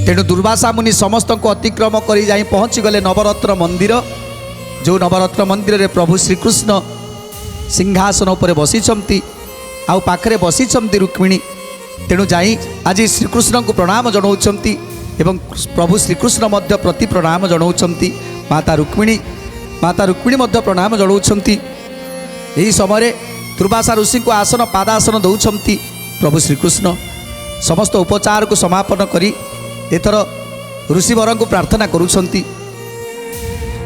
तेणु दुर्वासा मुनि समस्त को अतिक्रम कर जाई पहुँची गले नवरत्न मंदिर। जो नवरत्न मंदिर रे प्रभु श्रीकृष्ण सिंहासन उपर बसीचंती आउ पाखरे बसीचंती रुक्मिणी। तेणु जाई आज श्रीकृष्ण को प्रणाम जनाउछंती एवं प्रभु श्रीकृष्ण मध्य प्रति प्रणाम जनाउछंती। माता रुक्मिणी मध्य प्रणाम जनाउछंती। यही समय दुर्वासा ऋषि को आसन पादासन दौछंती प्रभु श्रीकृष्ण। समस्त उपचार को समापन करी एथर ऋषिवर को प्रार्थना करुछंती।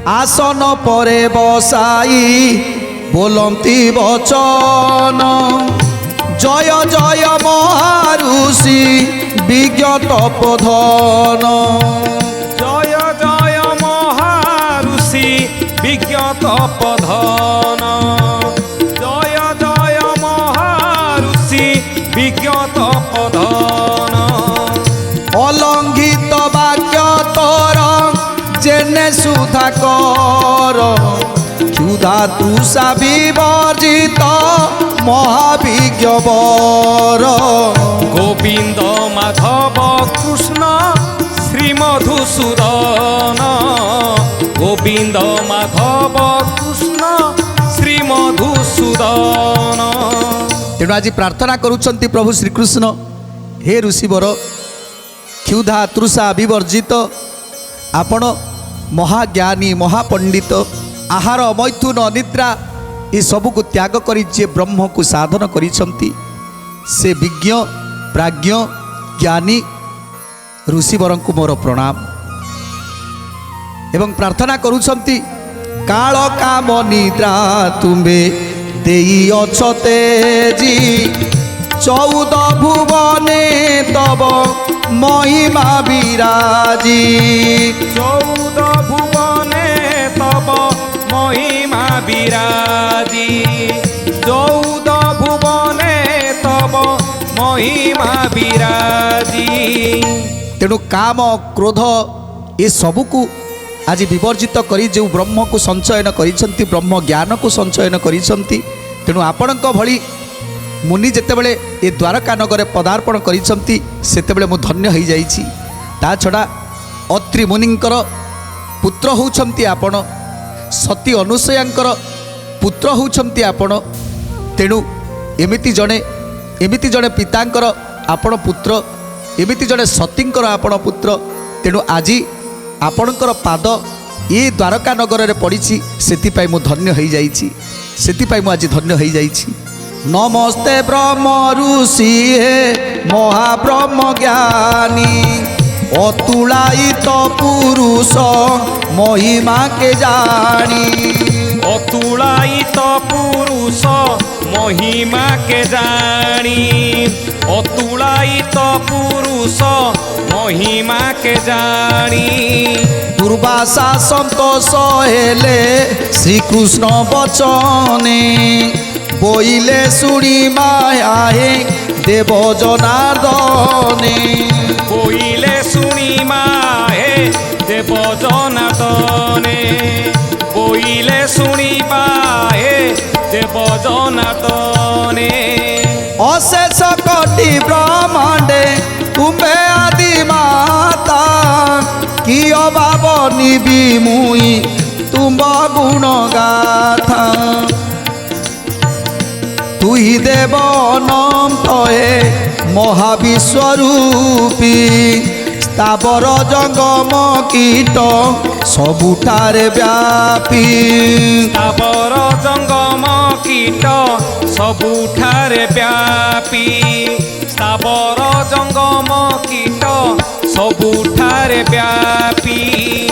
आसन परे बसाई बोलंती वचन जय जय महाऋषि विज्ञ तपोधन। जय जय महाऋषि विज्ञ तपोधन। जय जय महाऋषि विज्ञ तपोधन। अलंघित वाक्य तोर जेने सुधा कर क्षुधा तृषा विवर्जित महाविज्ञ वर। गोविंद माधव कृष्ण श्रीमधुसूदन। गोविंद माधव कृष्ण श्रीमधुसूदन। तेणु आज प्रार्थना करुछंती प्रभु श्रीकृष्ण। हे ऋषिवर क्षुधा तृषा विवर्जित आपण महाज्ञानी महापंडित आहार मैथुन अनिद्रा ये सबू को त्याग करी जे ब्रह्म को साधन करिसंती से विज्ञ प्राज्ञ ज्ञानी ऋषिवर को मोर प्रणाम एवं प्रार्थना करुछंती। काल काम निद्रा तुम्बे देई अछ तेजी 14 भुवने तब महिमा विराजी। 14 भुवने तब महिमा विराजी। 14 भुवने तब महिमा विराजी। तेणु काम क्रोध ये सबू को आज विवर्जित करी जो ब्रह्म को संचयन करिसंती ब्रह्म ज्ञान को संचयन करिसंती। तेणु आपणक भली मुनि जेतेबेले ये द्वारका नगर पदार्पण करिसंती सेतेबेले मु धन्य हो जाइछि। ता छड़ा अत्रि मुनिंकर पुत्र होउछंती आपण सती अनुसयांकर पुत्र होउछंती आपण। तेणु एमिति जणे पितांकर आपण पुत्र एमिति जणे सतींकर आपण पुत्र। तेणु आज आपणकर पाद ये द्वारका नगर रे पड़िछि सेतिपाई मु धन्य हो जाइछि। सेतिपाई मु आज धन्य हो जाइछि। नमस्ते ब्रह्म ऋषि हे महाब्रह्म ज्ञानी अतुलायित पुरुष महिमा के जानी। अतुलायित पुरुष महिमा के जानी। अतुलायित पुरुष महिमा के जानी। दुर्वासा संतोष हेले श्रीकृष्ण बचने बोइले सुनी माया हे देव जनार्दने। बोइले सुनी माहे देव जनार्दने। बोइले सुनी माहे देव जनार्दने। अशेष कोटि ब्रह्मांडे तुम्बे आदि माता कि अभाव निबि मुई तुम गुण गाथा। तुही देव अनंत हे महाविश्वरूपी स्थावर जंगम कीट सबुठारे व्यापी। स्थावर जंगम कीट सबुठारे व्यापी। स्थावर जंगम कीट सबुठारे व्यापी।